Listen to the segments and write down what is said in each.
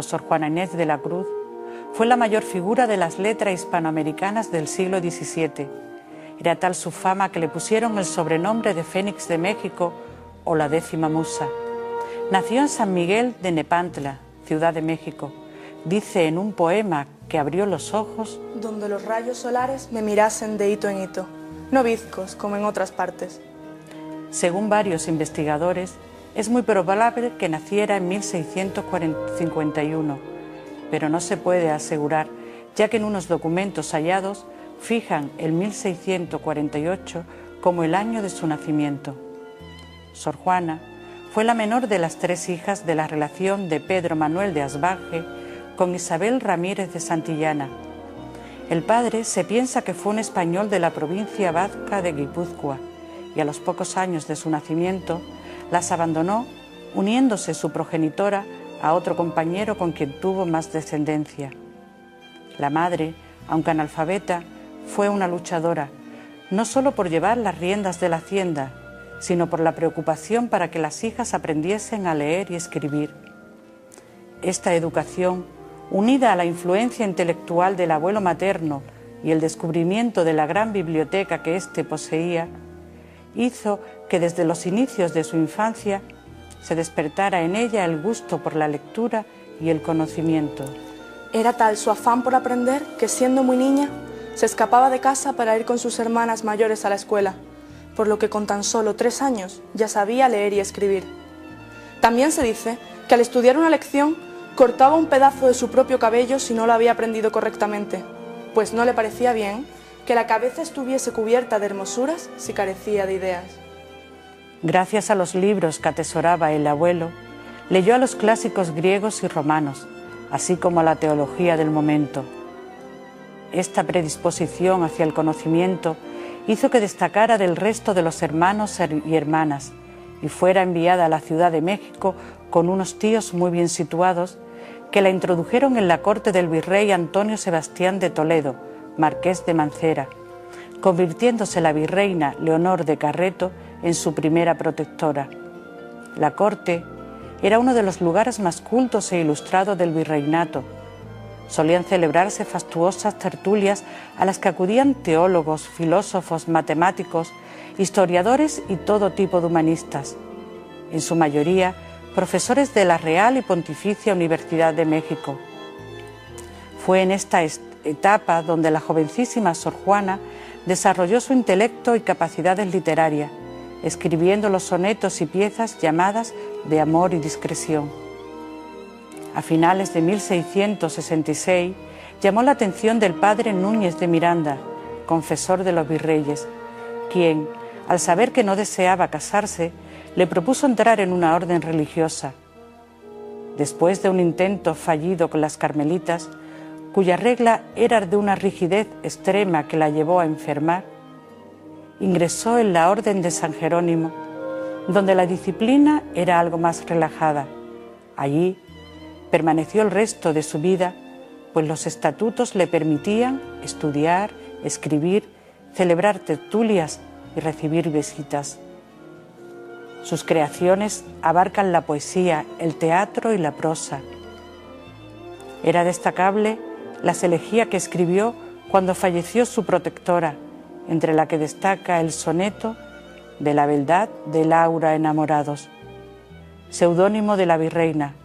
Sor Juana Inés de la Cruz, fue la mayor figura de las letras hispanoamericanas del siglo XVII. Era tal su fama que le pusieron el sobrenombre de Fénix de México o la 10ª Musa. Nació en San Miguel de Nepantla, Ciudad de México. Dice en un poema que abrió los ojos: donde los rayos solares me mirasen de hito en hito, no bizcos como en otras partes. Según varios investigadores, es muy probable que naciera en 1651, pero no se puede asegurar, ya que en unos documentos hallados fijan el 1648 como el año de su nacimiento. Sor Juana fue la menor de las 3 hijas de la relación de Pedro Manuel de Asbaje con Isabel Ramírez de Santillana. El padre se piensa que fue un español de la provincia vasca de Guipúzcoa y a los pocos años de su nacimiento las abandonó, uniéndose su progenitora a otro compañero con quien tuvo más descendencia. La madre, aunque analfabeta, fue una luchadora, no solo por llevar las riendas de la hacienda, sino por la preocupación para que las hijas aprendiesen a leer y escribir. Esta educación, unida a la influencia intelectual del abuelo materno y el descubrimiento de la gran biblioteca que éste poseía, hizo que desde los inicios de su infancia se despertara en ella el gusto por la lectura y el conocimiento. Era tal su afán por aprender que, siendo muy niña, se escapaba de casa para ir con sus hermanas mayores a la escuela, por lo que con tan solo 3 años ya sabía leer y escribir. También se dice que al estudiar una lección cortaba un pedazo de su propio cabello si no lo había aprendido correctamente, pues no le parecía bien que la cabeza estuviese cubierta de hermosuras si carecía de ideas. Gracias a los libros que atesoraba el abuelo, leyó a los clásicos griegos y romanos, así como a la teología del momento. Esta predisposición hacia el conocimiento hizo que destacara del resto de los hermanos y hermanas y fuera enviada a la Ciudad de México con unos tíos muy bien situados que la introdujeron en la corte del virrey Antonio Sebastián de Toledo, marqués de Mancera, convirtiéndose la virreina Leonor de Carreto en su primera protectora. La corte era uno de los lugares más cultos e ilustrados del virreinato. Solían celebrarse fastuosas tertulias a las que acudían teólogos, filósofos, matemáticos, historiadores y todo tipo de humanistas, en su mayoría profesores de la Real y Pontificia Universidad de México. Fue en esta etapa donde la jovencísima Sor Juana desarrolló su intelecto y capacidades literarias, escribiendo los sonetos y piezas llamadas de amor y discreción. A finales de 1666 llamó la atención del padre Núñez de Miranda, confesor de los virreyes, quien, al saber que no deseaba casarse, le propuso entrar en una orden religiosa. Después de un intento fallido con las carmelitas, cuya regla era de una rigidez extrema que la llevó a enfermar, ingresó en la orden de San Jerónimo, donde la disciplina era algo más relajada. Allí permaneció el resto de su vida, pues los estatutos le permitían estudiar, escribir, celebrar tertulias y recibir visitas. Sus creaciones abarcan la poesía, el teatro y la prosa. Era destacable la elegías que escribió cuando falleció su protectora, entre la que destaca el soneto de la beldad de Laura enamorados, seudónimo de la virreina.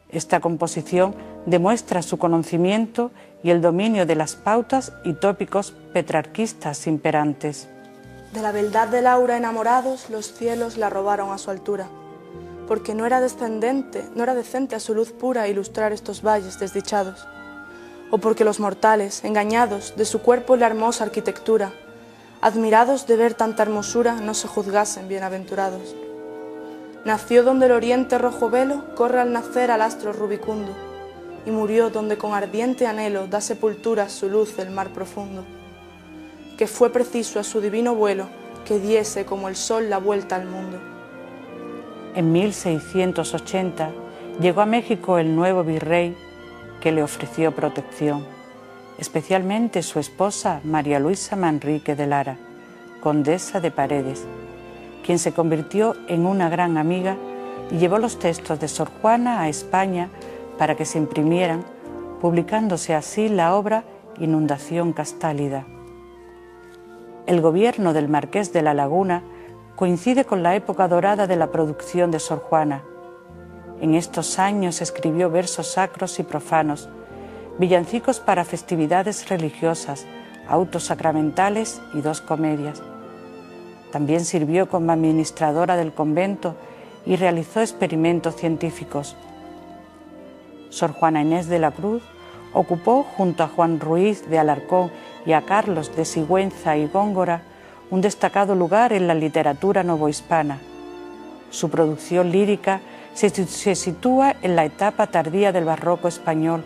Esta composición demuestra su conocimiento y el dominio de las pautas y tópicos petrarquistas imperantes. De la beldad de Laura enamorados, los cielos la robaron a su altura, porque no era decente a su luz pura ilustrar estos valles desdichados, o porque los mortales, engañados de su cuerpo y la hermosa arquitectura, admirados de ver tanta hermosura, no se juzgasen bienaventurados. Nació donde el oriente rojo velo corre al nacer al astro rubicundo, y murió donde con ardiente anhelo da sepultura a su luz el mar profundo, que fue preciso a su divino vuelo que diese como el sol la vuelta al mundo. En 1680 llegó a México el nuevo virrey que le ofreció protección, especialmente su esposa María Luisa Manrique de Lara, condesa de Paredes, quien se convirtió en una gran amiga y llevó los textos de Sor Juana a España para que se imprimieran, publicándose así la obra Inundación Castálida. El gobierno del Marqués de la Laguna coincide con la época dorada de la producción de Sor Juana. En estos años escribió versos sacros y profanos, villancicos para festividades religiosas, autos sacramentales y 2 comedias. También sirvió como administradora del convento y realizó experimentos científicos. Sor Juana Inés de la Cruz ocupó, junto a Juan Ruiz de Alarcón y a Carlos de Sigüenza y Góngora, un destacado lugar en la literatura novohispana. Su producción lírica se sitúa en la etapa tardía del barroco español,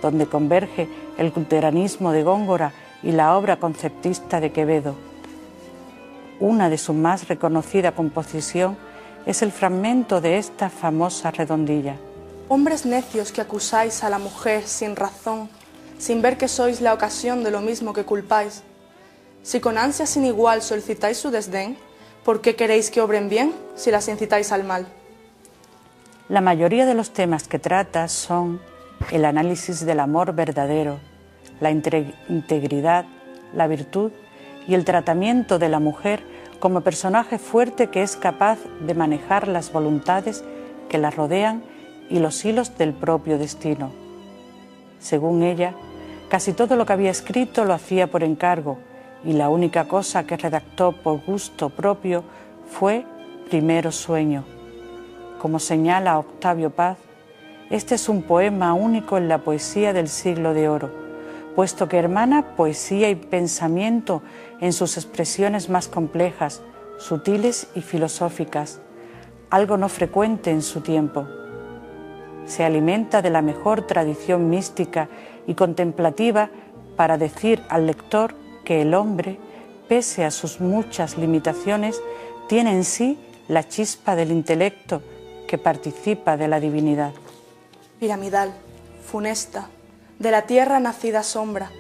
donde converge el culteranismo de Góngora y la obra conceptista de Quevedo. Una de sus más reconocida composición es el fragmento de esta famosa redondilla. Hombres necios que acusáis a la mujer sin razón, sin ver que sois la ocasión de lo mismo que culpáis. Si con ansia sin igual solicitáis su desdén, ¿por qué queréis que obren bien si las incitáis al mal? La mayoría de los temas que trata son el análisis del amor verdadero, la integridad, la virtud y el tratamiento de la mujer como personaje fuerte que es capaz de manejar las voluntades que la rodean y los hilos del propio destino. Según ella, casi todo lo que había escrito lo hacía por encargo y la única cosa que redactó por gusto propio fue Primero Sueño. Como señala Octavio Paz, este es un poema único en la poesía del siglo de oro, puesto que hermana poesía y pensamiento en sus expresiones más complejas, sutiles y filosóficas, algo no frecuente en su tiempo. Se alimenta de la mejor tradición mística y contemplativa para decir al lector que el hombre, pese a sus muchas limitaciones, tiene en sí la chispa del intelecto que participa de la divinidad. Piramidal, funesta, de la tierra nacida sombra,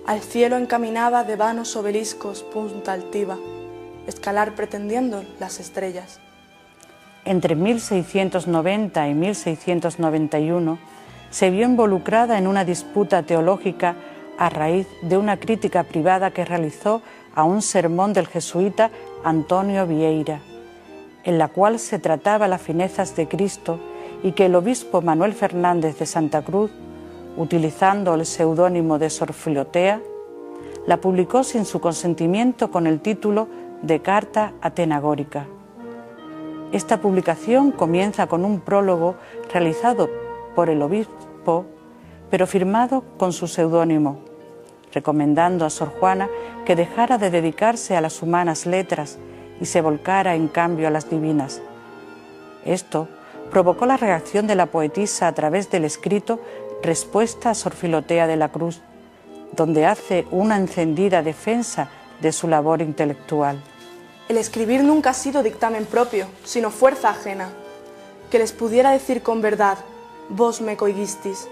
al cielo encaminaba de vanos obeliscos punta altiva, escalar pretendiendo las estrellas. Entre 1690 y 1691 se vio involucrada en una disputa teológica a raíz de una crítica privada que realizó a un sermón del jesuita Antonio Vieira, en la cual se trataba las finezas de Cristo y que el obispo Manuel Fernández de Santa Cruz, utilizando el seudónimo de Sor Filotea, la publicó sin su consentimiento con el título de Carta Atenagórica. Esta publicación comienza con un prólogo realizado por el obispo, pero firmado con su seudónimo, recomendando a Sor Juana que dejara de dedicarse a las humanas letras y se volcara en cambio a las divinas. Esto provocó la reacción de la poetisa a través del escrito Respuesta a Sor Filotea de la Cruz, donde hace una encendida defensa de su labor intelectual. El escribir nunca ha sido dictamen propio, sino fuerza ajena, que les pudiera decir con verdad, vos me coigistis.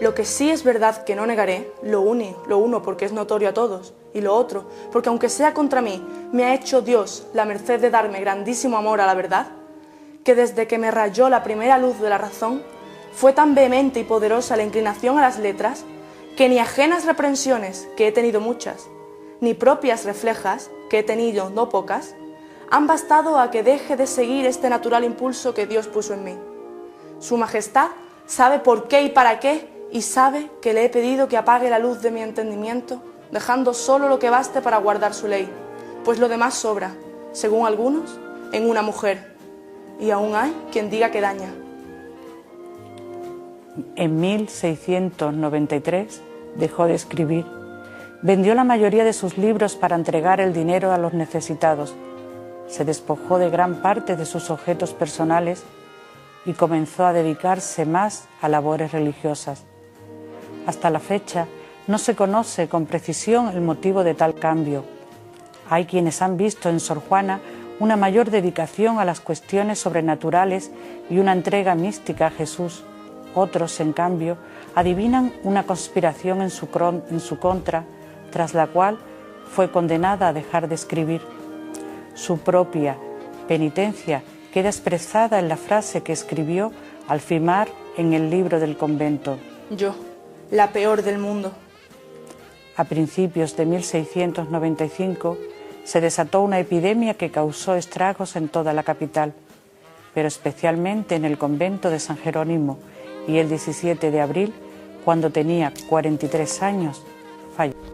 Lo que sí es verdad que no negaré, lo uno porque es notorio a todos, y lo otro, porque aunque sea contra mí, me ha hecho Dios la merced de darme grandísimo amor a la verdad, que desde que me rayó la primera luz de la razón, fue tan vehemente y poderosa la inclinación a las letras, que ni ajenas reprensiones, que he tenido muchas, ni propias reflejas, que he tenido no pocas, han bastado a que deje de seguir este natural impulso que Dios puso en mí. Su Majestad sabe por qué y para qué, y sabe que le he pedido que apague la luz de mi entendimiento, dejando solo lo que baste para guardar su ley, pues lo demás sobra, según algunos, en una mujer, y aún hay quien diga que daña. En 1693 dejó de escribir. Vendió la mayoría de sus libros para entregar el dinero a los necesitados. Se despojó de gran parte de sus objetos personales y comenzó a dedicarse más a labores religiosas. Hasta la fecha no se conoce con precisión el motivo de tal cambio. Hay quienes han visto en Sor Juana una mayor dedicación a las cuestiones sobrenaturales y una entrega mística a Jesús. Otros, en cambio, adivinan una conspiración en su contra, tras la cual fue condenada a dejar de escribir. Su propia penitencia queda expresada en la frase que escribió al firmar en el libro del convento. Yo, la peor del mundo. A principios de 1695 se desató una epidemia que causó estragos en toda la capital, pero especialmente en el convento de San Jerónimo, y el 17 de abril, cuando tenía 43 años, falleció.